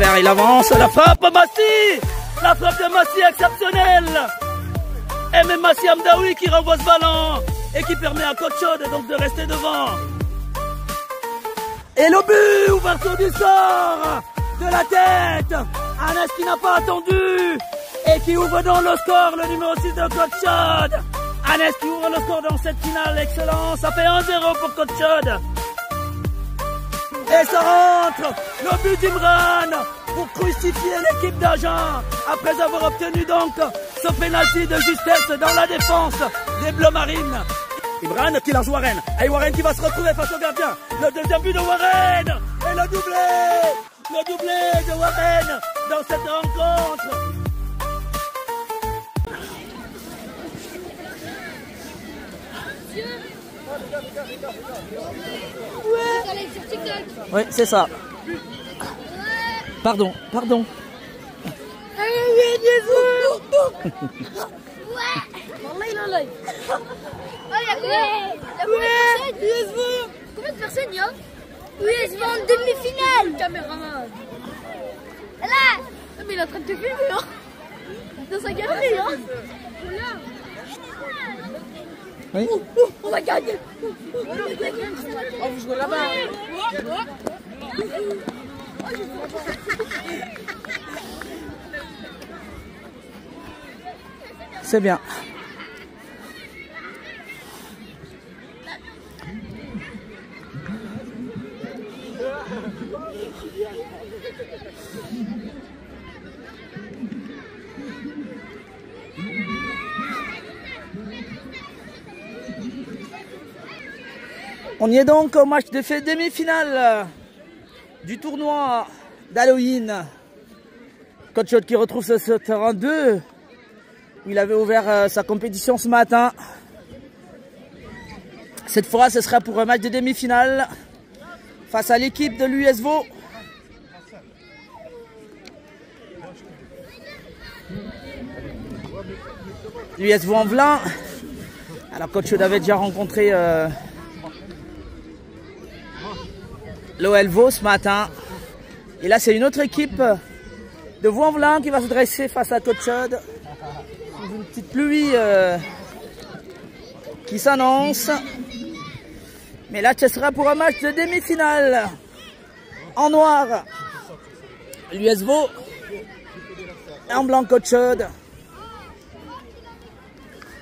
Verts, il avance. La frappe Massi. La frappe de Massi exceptionnelle. Et même Massi Amdaoui qui renvoie ce ballon. Et qui permet à Côte Chaude donc de rester devant. Et le but, ouverture du sort de la tête. Anes qui n'a pas attendu. Et qui ouvre donc le score, le numéro 6 de Côte Chaude. Anes qui ouvre le score dans cette finale, excellent. Ça fait 1-0 pour Côte Chaude. Et ça rentre, le but d'Imran pour crucifier l'équipe d'Agen. Après avoir obtenu donc ce pénalty de justesse dans la défense des Bleus Marines. Imran qui lance Warren. Et Warren qui va se retrouver face au gardien. Le deuxième but de Warren. Et le doublé de Warren dans cette rencontre. Oui, c'est ça. Pardon. Combien de personnes il y a? USB en demi-finale. Caméraman. Là. Mais il est en train de te filmer, hein. Dans sa galerie, hein. Oui. On va gagner. Oh, vous jouez là-bas. C'est bien. On y est donc au match de demi-finale du tournoi d'Halloween. Côte Chaude qui retrouve ce terrain 2. Il avait ouvert sa compétition ce matin. Cette fois, ce sera pour un match de demi-finale face à l'équipe de l'US Vaud. L'US Vaud-en-Velin. Alors, Côte Chaude avait déjà rencontré l'OL Vaud ce matin. Et là, c'est une autre équipe de Vaud-en-Velin qui va se dresser face à Côte Chaude. Une petite pluie qui s'annonce. Mais là, ce sera pour un match de demi-finale. En noir, l'US Vaud. En blanc, Côte Chaude.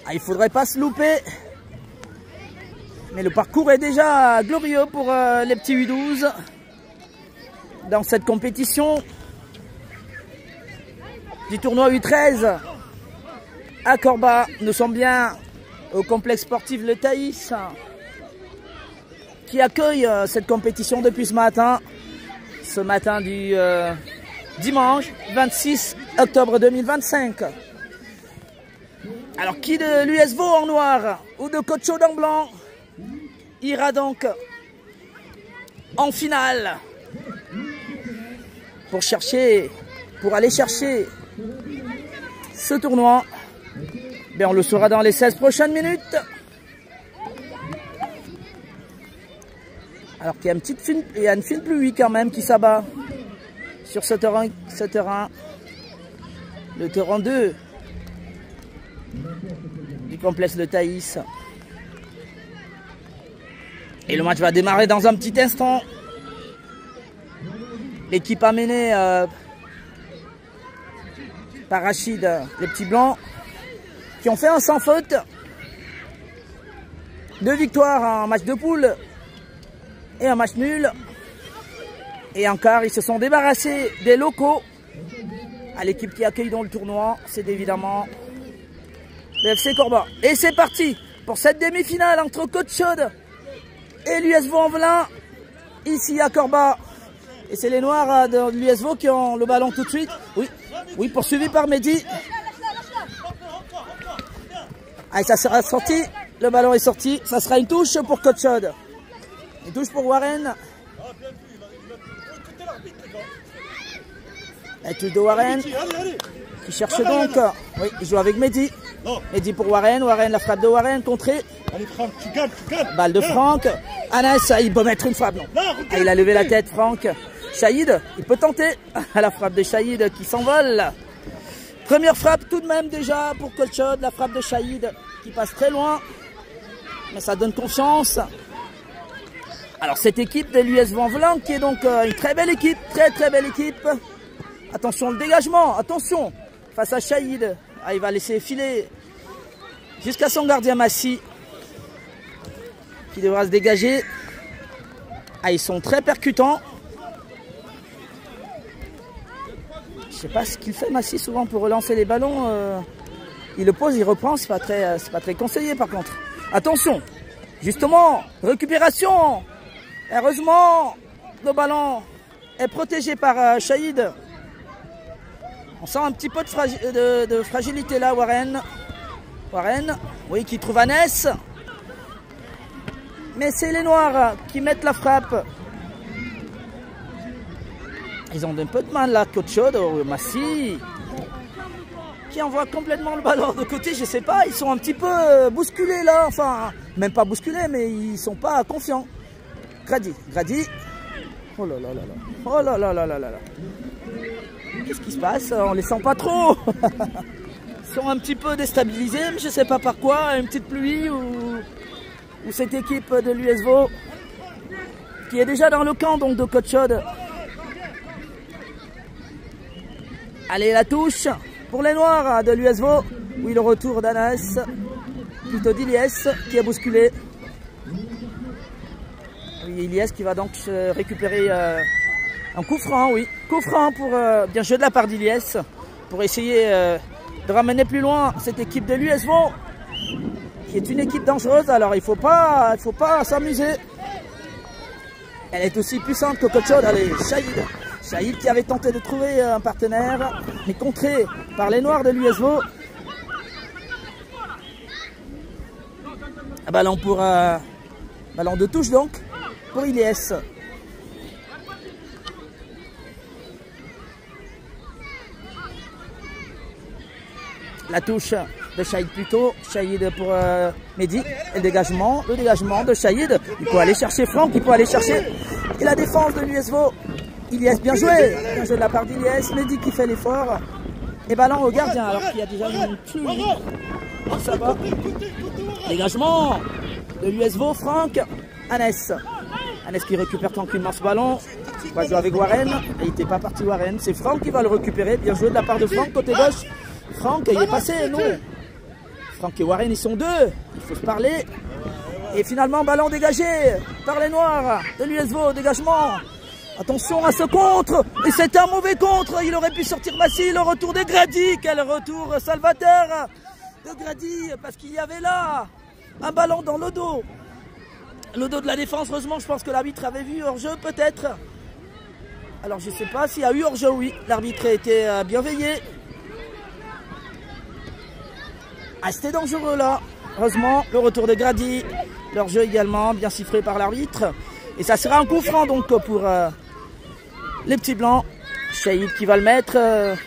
Ah, il ne faudrait pas se louper. Mais le parcours est déjà glorieux pour les petits U12 dans cette compétition du tournoi U13 à Corba. Nous sommes bien au complexe sportif Le Thaïs qui accueille cette compétition depuis ce matin du dimanche 26 octobre 2025. Alors qui de l'US Vaud en noir ou de Côte Chaude en blanc ira donc en finale pour aller chercher ce tournoi. Bien, on le saura dans les 16 prochaines minutes. Alors qu'il y a une fine pluie quand même qui s'abat sur ce terrain, le terrain 2 du complexe Le Thaïs. Et le match va démarrer dans un petit instant. L'équipe amenée par Rachid, les petits blancs, qui ont fait un sans faute. 2 victoires en match de poule et un match nul. Et encore, ils se sont débarrassés des locaux. À l'équipe qui accueille dans le tournoi, c'est évidemment le FC Corba. Et c'est parti pour cette demi-finale entre Côte Chaude et l'US Vaud-en-Velin, ici à Corba. Et c'est les Noirs de l'US Vaud qui ont le ballon tout de suite. Oui, poursuivi par Mehdi. Allez, ça sera sorti. Le ballon est sorti. Ça sera une touche pour Côte Chaude. Une touche pour Warren. La touche de Warren. Qui cherche donc. Oui, il joue avec Mehdi. Mehdi pour Warren. Warren, la frappe de Warren, contrée. Allez Franck, tu gagnes. Balle de Franck. Anas, il peut mettre une frappe, non. Ah, il a levé la tête, Franck. Shahid, il peut tenter. La frappe de Shahid qui s'envole. Première frappe tout de même déjà pour Colchode. La frappe de Shahid qui passe très loin. Mais ça donne confiance. Alors cette équipe de l'US Vent-Velin qui est donc une très belle équipe. Très belle équipe. Attention le dégagement. Attention face à Shahid. Ah, il va laisser filer jusqu'à son gardien Massy. Qui devra se dégager. Ah, ils sont très percutants. Je sais pas ce qu'il fait Massy souvent pour relancer les ballons. Il le pose, il reprend. C'est pas très conseillé par contre. Attention. Justement, récupération. Heureusement, le ballon est protégé par Shahid. On sent un petit peu de fragilité là, Warren. Warren, oui, qui trouve Annès. Mais c'est les Noirs qui mettent la frappe. Ils ont un peu de mal là, Colchode, Massy. Qui envoie complètement le ballon de côté, je sais pas. Ils sont un petit peu bousculés là. Enfin, même pas bousculés, mais ils sont pas confiants. Grady. Oh là là là là. Oh là là là là là là. Qu'est-ce qui se passe? On les sent pas trop. Ils sont un petit peu déstabilisés, mais je sais pas par quoi. Une petite pluie ou cette équipe de l'USVO qui est déjà dans le camp donc de Colchode. Allez, la touche pour les Noirs de l'USVO. Oui, le retour d'Anas, plutôt d'Iliès qui est bousculé. Oui, Iliès qui va donc récupérer un coup franc, oui. Coup franc pour bien joué de la part d'Iliès pour essayer de ramener plus loin cette équipe de l'USVO qui est une équipe dangereuse. Alors il faut pas s'amuser. Elle est aussi puissante que Colchode. Allez, Shahid qui avait tenté de trouver un partenaire, mais contré par les Noirs de l'USVO. Un ballon pour ballon de touche donc pour Iliès. La touche de Shahid plutôt. Shahid pour Mehdi. Et le dégagement de Shahid. Il peut aller chercher Franck, il peut aller chercher. Et la défense de l'USVO. Iliès, bien joué de la part d'Iliès. Mehdi qui fait l'effort. Et ballon au gardien alors qu'il y a déjà une pluie. Ça va. Dégagement de l'USVO, Franck. Annès qui récupère tranquillement ce ballon. Il va jouer avec Warren. Et il n'était pas parti Warren. C'est Franck qui va le récupérer. Bien joué de la part de Franck, côté gauche. Franck, il est passé, non. Franck et Warren, ils sont deux. Il faut se parler. Et finalement, ballon dégagé par les Noirs de l'USVO. Dégagement. Attention à ce contre. Et c'est un mauvais contre. Il aurait pu sortir Massy. Le retour de Grady. Quel retour salvateur de Grady. Parce qu'il y avait là un ballon dans le dos. Le dos de la défense. Heureusement, je pense que l'arbitre avait vu hors-jeu peut-être. Alors, je ne sais pas s'il y a eu hors-jeu. Oui, l'arbitre a été bien veillé. Ah, c'était dangereux là. Heureusement, le retour de Grady. Leur jeu également, bien sifflé par l'arbitre. Et ça sera un coup franc donc pour les petits blancs. Shahid qui va le mettre,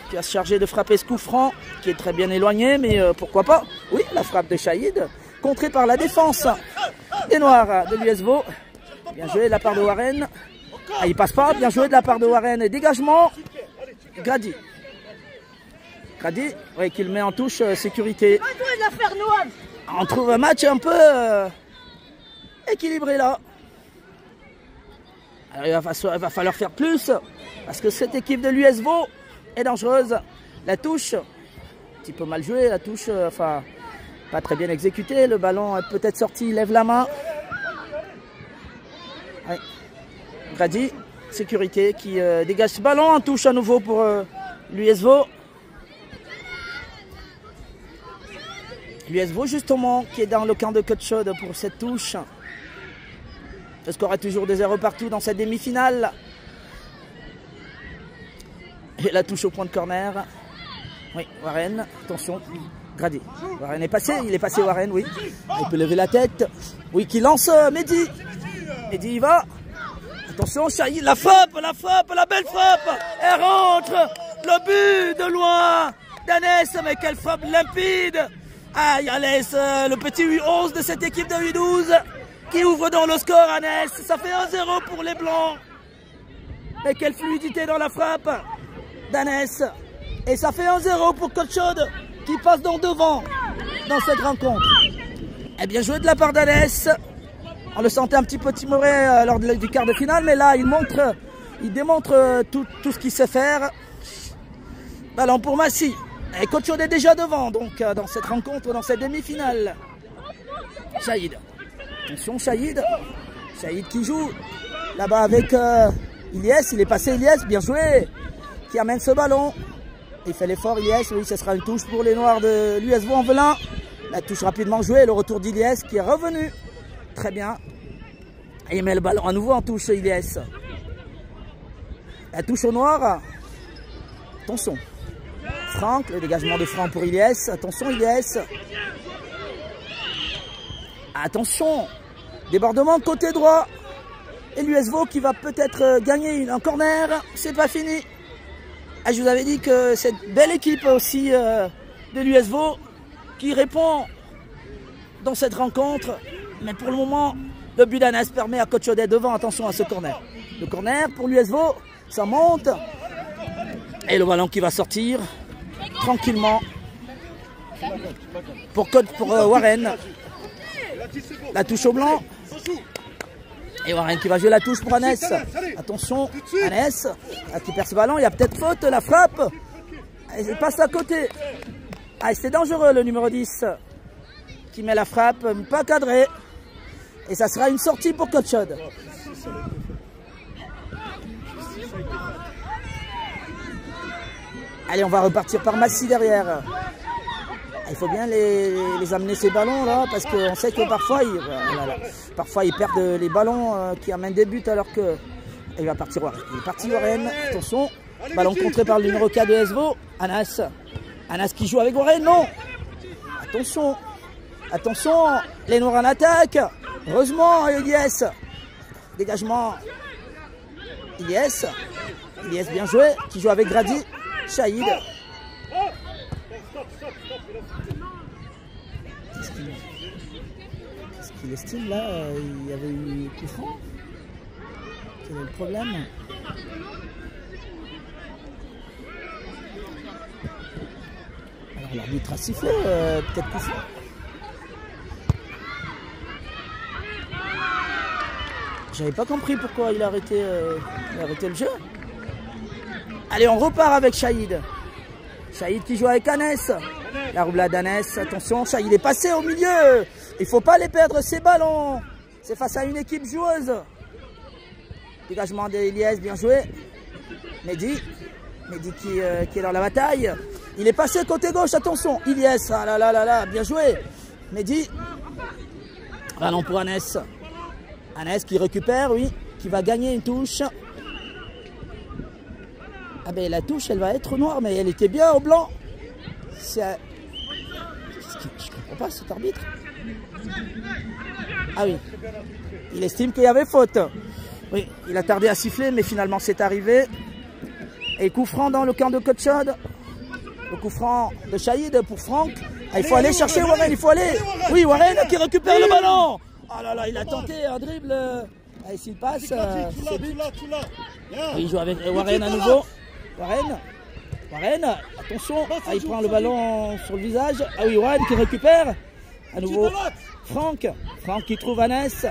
qui va se charger de frapper ce coup franc, qui est très bien éloigné, mais pourquoi pas. Oui, la frappe de Shahid, contrée par la défense des Noirs de l'USVO. Bien joué de la part de Warren. Ah, il passe pas, bien joué de la part de Warren. Dégagement, Grady. Grady, oui, qui le met en touche sécurité. On trouve un match un peu équilibré là. Alors il va falloir faire plus parce que cette équipe de l'USVO est dangereuse. La touche, un petit peu mal jouée, la touche, enfin pas très bien exécutée. Le ballon est peut-être sorti, il lève la main. Ouais. Grady, sécurité qui dégage ce ballon en touche à nouveau pour l'USVO. L'USVO justement qui est dans le camp de Colchode pour cette touche. Le score est toujours de 0 partout dans cette demi-finale. Et la touche au point de corner. Oui, Warren, attention, Grady. Warren est passé, il est passé Warren, oui. Il peut lever la tête. Oui, qui lance Mehdi. Mehdi, il va. Attention, Shahid, la belle frappe. Elle rentre. Le but de loin d'Annès, mais quelle frappe limpide. Aïe, Annès, le petit U11 de cette équipe de U12 qui ouvre dans le score. Annès, ça fait 1-0 pour les Blancs. Mais quelle fluidité dans la frappe d'Anès. Et ça fait 1-0 pour Côte-Chaude qui passe dans devant dans cette rencontre. Et bien joué de la part d'Anès. On le sentait un petit peu timoré lors du quart de finale, mais là il démontre tout ce qu'il sait faire. Ballon pour Massy. Et Côte-Chaude est déjà devant donc dans cette rencontre, dans cette demi-finale. Shahid. Attention Shahid. Shahid qui joue là-bas avec Ilyes. Il est passé Ilyes, bien joué. Qui amène ce ballon. Il fait l'effort Ilyes. Oui, ce sera une touche pour les Noirs de l'US Vaux-en-Velin. La touche rapidement jouée. Le retour d'Ilyes qui est revenu. Très bien. Et il met le ballon à nouveau en touche Ilyes. La touche au Noir. Attention. Franck, le dégagement de Franck pour Ilyes. Attention Ilyes. Attention. Débordement côté droit. Et l'US Vaux qui va peut-être gagner un corner. C'est pas fini. Ah, je vous avais dit que cette belle équipe aussi de l'US Vaux qui répond dans cette rencontre. Mais pour le moment, le but d'Anès permet à Côte-Chaude d'être devant. Attention à ce corner. Le corner pour l'US Vaux. Ça monte. Et le ballon qui va sortir tranquillement pour Warren. La touche au blanc. Et Warren qui va jouer la touche pour Anès. Attention, Anès qui perd ce ballon. Il y a peut-être faute, la frappe. Et il passe à côté. Ah, c'est dangereux le numéro 10 qui met la frappe, pas cadré. Et ça sera une sortie pour Côte-Chaude. Allez, on va repartir par Massy derrière. Il faut bien les amener ces ballons là, parce qu'on sait que parfois ils perdent les ballons qui amènent des buts alors que... Il va partir Warren. Il est parti Warren. Attention. Ballon contré par le numéro 4 de l'US Vaux. Anas. Anas qui joue avec Warren. Non. Attention. Attention. Les Noirs en attaque. Heureusement, Ilyes. Dégagement. Ilyes. Ilyes bien joué. Qui joue avec Grady. Shahid. Qu'est-ce qu'il estime là? Il y avait eu coup franc. Quel est le problème? Alors l'arbitre a sifflé, peut-être coup franc. J'avais pas compris pourquoi il a arrêté le jeu. Allez, on repart avec Shahid. Shahid qui joue avec Anès. La roulade d'Anès. Attention, Shahid est passé au milieu. Il ne faut pas les perdre ces ballons. C'est face à une équipe joueuse. Dégagement d'Ilyes, bien joué. Mehdi. Mehdi qui est dans la bataille. Il est passé côté gauche, attention. Ilyes, ah là là là là, bien joué. Mehdi. Ballon pour Anès. Anès qui récupère, oui. Qui va gagner une touche. Ah ben la touche elle va être noire mais elle était bien au blanc. Je comprends pas cet arbitre. Ah oui. Il estime qu'il y avait faute. Oui, il a tardé à siffler mais finalement c'est arrivé. Et coup franc dans le camp de Côte-Chaude. Le coup franc de Shahid pour Franck. Ah, il faut aller chercher Warren, il faut aller. Oui, Warren qui récupère le ballon. Oh là là, il a tenté un dribble. Et s'il passe, c'est but. Il joue avec Warren à nouveau. Warren, attention, ah, il prend le ballon sur le visage. Ah oui, Warren qui récupère. À nouveau, Franck qui trouve Anès.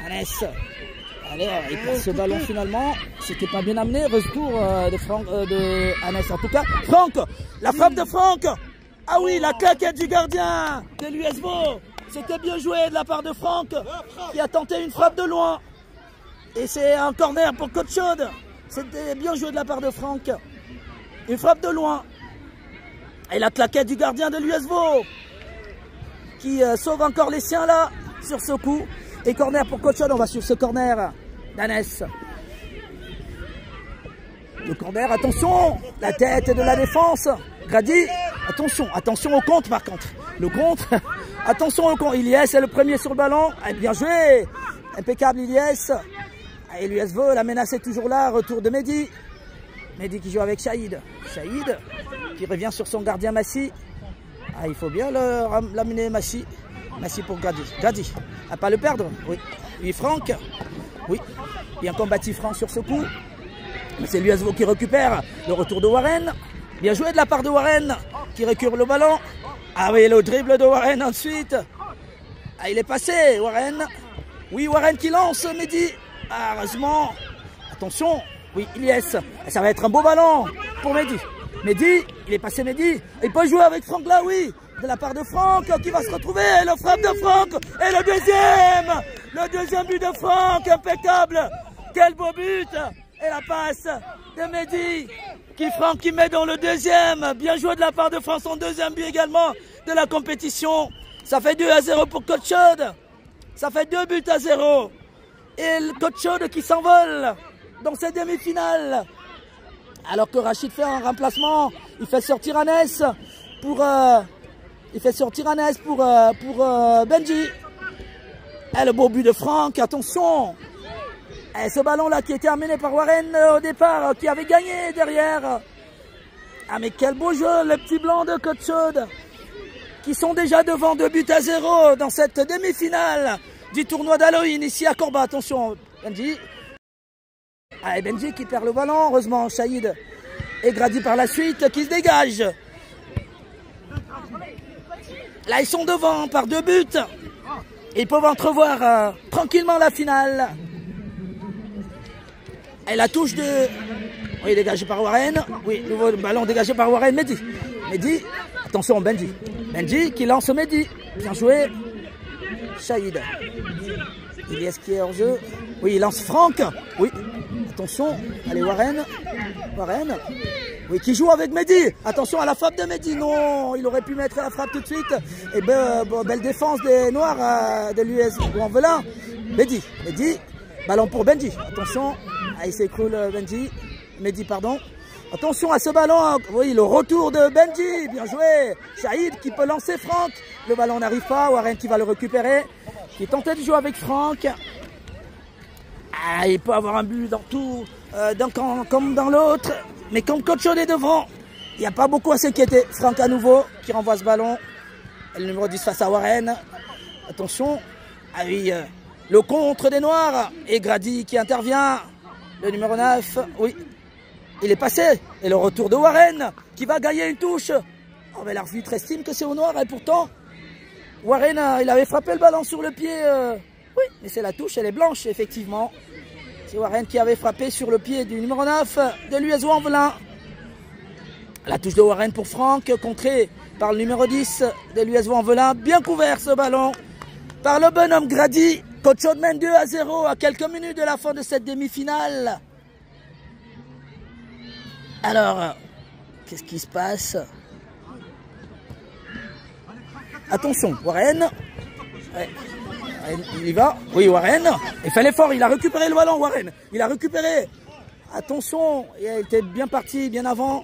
Allez, il perd ce ballon finalement. C'était pas bien amené. Retour de Anès en tout cas. Franck, la frappe de Franck. Ah oui, la claquette du gardien de l'US Vaux. C'était bien joué de la part de Franck qui a tenté une frappe de loin. Et c'est un corner pour Côte-Chaude. C'était bien joué de la part de Franck. Une frappe de loin. Et la claquette du gardien de l'US Vaux qui sauve encore les siens là sur ce coup. Et corner pour Côte-Chaude. On va sur ce corner d'Anès. Le corner, attention. La tête de la défense. Grady. Attention au contre par contre. Le contre. Attention au contre. Ilyes est le premier sur le ballon. Bien joué. Impeccable Ilyes. Et l'US Vaux, la menace est toujours là. Retour de Mehdi. Mehdi qui joue avec Shahid. Shahid qui revient sur son gardien Massy. Ah, il faut bien l'amener Massy. Massy pour Grady. Grady. À pas le perdre. Oui. Et Franck. Oui. Bien combattu Franck sur ce coup. C'est l'USO qui récupère le retour de Warren. Bien joué de la part de Warren qui récupère le ballon. Ah oui, le dribble de Warren ensuite. Ah, il est passé, Warren. Oui, Warren qui lance Mehdi. Ah, heureusement. Attention. Oui, Ilyes. Ça va être un beau ballon pour Mehdi. Mehdi, il est passé Mehdi. Il peut jouer avec Franck là, oui. De la part de Franck qui va se retrouver. Le frappe de Franck. Et le deuxième. Le deuxième but de Franck. Impeccable. Quel beau but. Et la passe de Mehdi. Franck qui met dans le deuxième. Bien joué de la part de Franck. Son deuxième but également de la compétition. Ça fait 2-0 pour Côte Chaude. Ça fait 2-0. Et le Côte Chaude qui s'envole dans cette demi-finale. Alors que Rachid fait un remplacement. Il fait sortir Anes pour Benji. Et le beau but de Franck. Attention. Et ce ballon-là qui était amené par Warren au départ, qui avait gagné derrière. Ah mais quel beau jeu, le petit blanc de Côte Chaude, qui sont déjà devant 2-0 dans cette demi-finale du tournoi d'Halloween ici à Corba. Attention, Benji. Ah, et Benji qui perd le ballon, heureusement Shahid et Grady par la suite qui se dégagent. Là ils sont devant par 2 buts. Ils peuvent entrevoir tranquillement la finale. Et la touche de... Oui, dégagé par Warren. Oui, nouveau ballon dégagé par Warren. Mehdi. Mehdi. Attention, Benji. Benji qui lance Mehdi. Bien joué. Shahid. Ilyes qui est hors jeu. Oui, il lance Franck. Oui. Attention. Allez, Warren. Warren. Oui, qui joue avec Mehdi. Attention à la frappe de Mehdi. Non, il aurait pu mettre la frappe tout de suite. Et belle défense des Noirs de l'US Ouanvelin. Mehdi. Mehdi. Ballon pour Benji. Attention. Ah, il s'écroule Benji. Mehdi, pardon. Attention à ce ballon. Oui, le retour de Benji. Bien joué. Shahid qui peut lancer Franck. Le ballon n'arrive pas. Warren qui va le récupérer. Qui tentait de jouer avec Franck. Ah, il peut avoir un but dans tout, d'un camp comme dans l'autre. Mais comme Côte Chaude est devant, il n'y a pas beaucoup à s'inquiéter. Franck à nouveau qui renvoie ce ballon. Et le numéro 10 face à Warren. Attention. Ah oui, le contre des Noirs. Et Grady qui intervient. Le numéro 9, oui, il est passé. Et le retour de Warren qui va gagner une touche. Oh, mais l'arbitre estime que c'est au noir. Et pourtant, Warren, il avait frappé le ballon sur le pied. Oui, mais c'est la touche, elle est blanche, effectivement. C'est Warren qui avait frappé sur le pied du numéro 9 de l'US Ouanvelin. La touche de Warren pour Franck, contrée par le numéro 10 de l'US Ouanvelin. Bien couvert ce ballon par le bonhomme Grady. Côte Chaude mène 2-0 à quelques minutes de la fin de cette demi-finale. Alors, qu'est-ce qui se passe? Attention, Warren. Ouais. Il y va. Oui, Warren. Il fait l'effort, il a récupéré le ballon, Warren. Il a récupéré. Attention, il était bien parti, bien avant.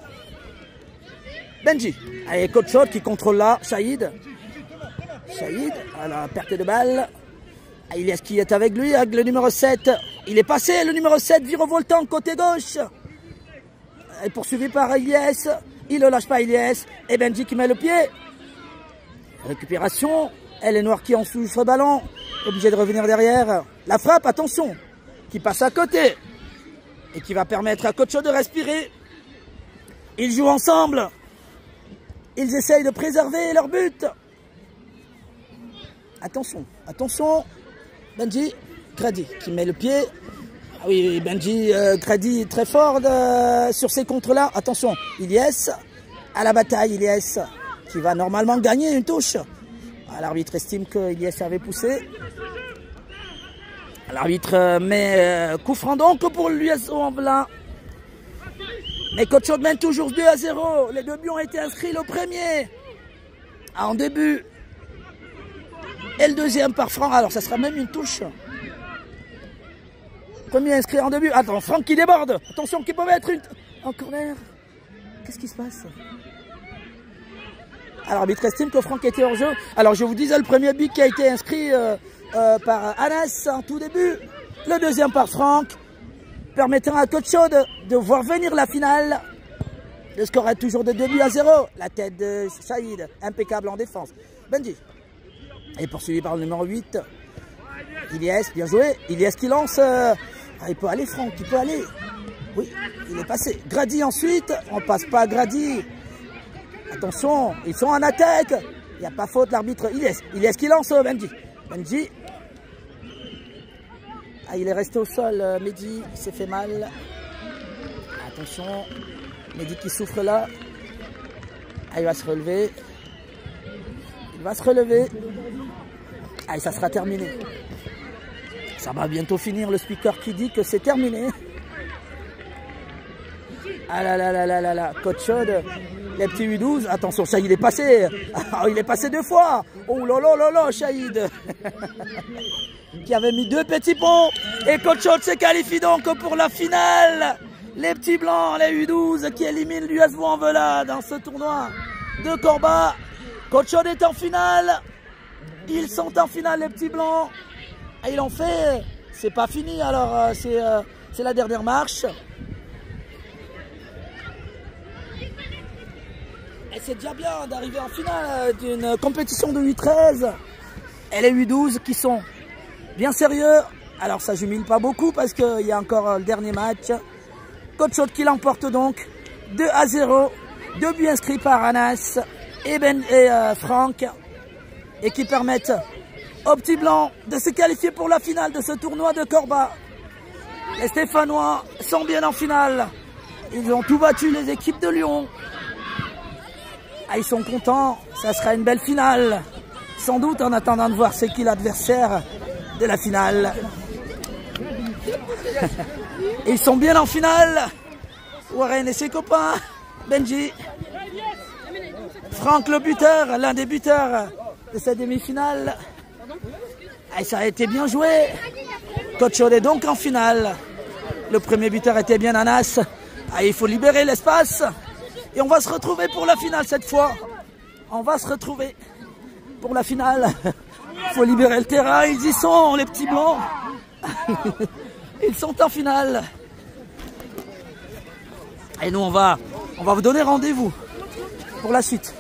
Benji. Allez, Côte Chaude qui contrôle là. Shahid. Shahid, à la perte de balle. Ilyes qui est avec lui, avec le numéro 7. Il est passé, le numéro 7, virevoltant côté gauche. Et poursuivi par Ilyes. Il ne lâche pas Ilyes. Et Benji qui met le pied. Récupération. Et les Noirs qui en souffrent ce ballon. Obligé de revenir derrière. La frappe, attention. Qui passe à côté. Et qui va permettre à Côte Chaude de respirer. Ils jouent ensemble. Ils essayent de préserver leur but. Attention, attention. Benji, Grady qui met le pied. Ah oui, Benji, Grady très fort sur ces contres-là. Attention, Ilyes à la bataille. Ilyes qui va normalement gagner une touche. L'arbitre estime que Ilyes avait poussé. L'arbitre met coup franc donc pour l'US Ouanvelin. Mais Côte Chaude mène toujours 2-0. Les 2 buts ont été inscrits, le premier en début. Et le deuxième par Franck. Alors ça sera même une touche. Premier inscrit en début. Attends, Franck qui déborde. Attention, qui peut mettre un corner. Qu'est-ce qui se passe? Alors l'arbitre estime que Franck était hors jeu. Alors je vous disais le premier but qui a été inscrit par Anas en tout début. Le deuxième par Franck. Permettant à Côte Chaude de voir venir la finale. Le score est toujours de 2-0. La tête de Shahid, impeccable en défense. Benji. Et poursuivi par le numéro 8. Ilyes, bien joué. Ilyes qui lance. Il peut aller, Franck, il peut aller. Oui, il est passé. Grady ensuite. On passe pas à Grady. Attention, ils sont en attaque. Il n'y a pas faute, l'arbitre. Il est qui lance, Benji. Benji. Ah, il est resté au sol, Mehdi. Il s'est fait mal. Attention. Mehdi qui souffre là. Ah, il va se relever. Il va se relever. Ah, et ça sera terminé. Ça va bientôt finir, le speaker qui dit que c'est terminé. Ah là là là là là là. Coach Chaude. Les petits U12, attention, Shahid est passé. Oh, il est passé 2 fois. Oh là là là là, Shahid. Qui avait mis 2 petits ponts. Et Coach Chaude se qualifie donc pour la finale. Les petits blancs, les U12 qui éliminent l'US Vaux-en-Velin dans ce tournoi de Corba. Coach Chaude est en finale. Ils sont en finale, les petits blancs. Et ils l'ont fait. C'est pas fini, alors c'est la dernière marche. Et c'est déjà bien d'arriver en finale d'une compétition de U13. Et les U12 qui sont bien sérieux. Alors ça jumile pas beaucoup parce qu'il y a encore le dernier match. Coach Chaude qui l'emporte donc 2-0. 2 buts inscrits par Anas et Franck. Et qui permettent aux petits blancs de se qualifier pour la finale de ce tournoi de Corba. Les Stéphanois sont bien en finale. Ils ont tout battu les équipes de Lyon. Ah, ils sont contents, ça sera une belle finale. Sans doute en attendant de voir c'est qui l'adversaire de la finale. Et ils sont bien en finale. Warren et ses copains. Benji. Franck le buteur, l'un des buteurs de cette demi-finale. Ah, ça a été bien joué. Coach Chaude est donc en finale. Le premier buteur était bien Anas. Ah, il faut libérer l'espace. Et on va se retrouver pour la finale cette fois. On va se retrouver pour la finale. Il faut libérer le terrain. Ils y sont, les petits blancs. Ils sont en finale. Et nous, on va vous donner rendez-vous pour la suite.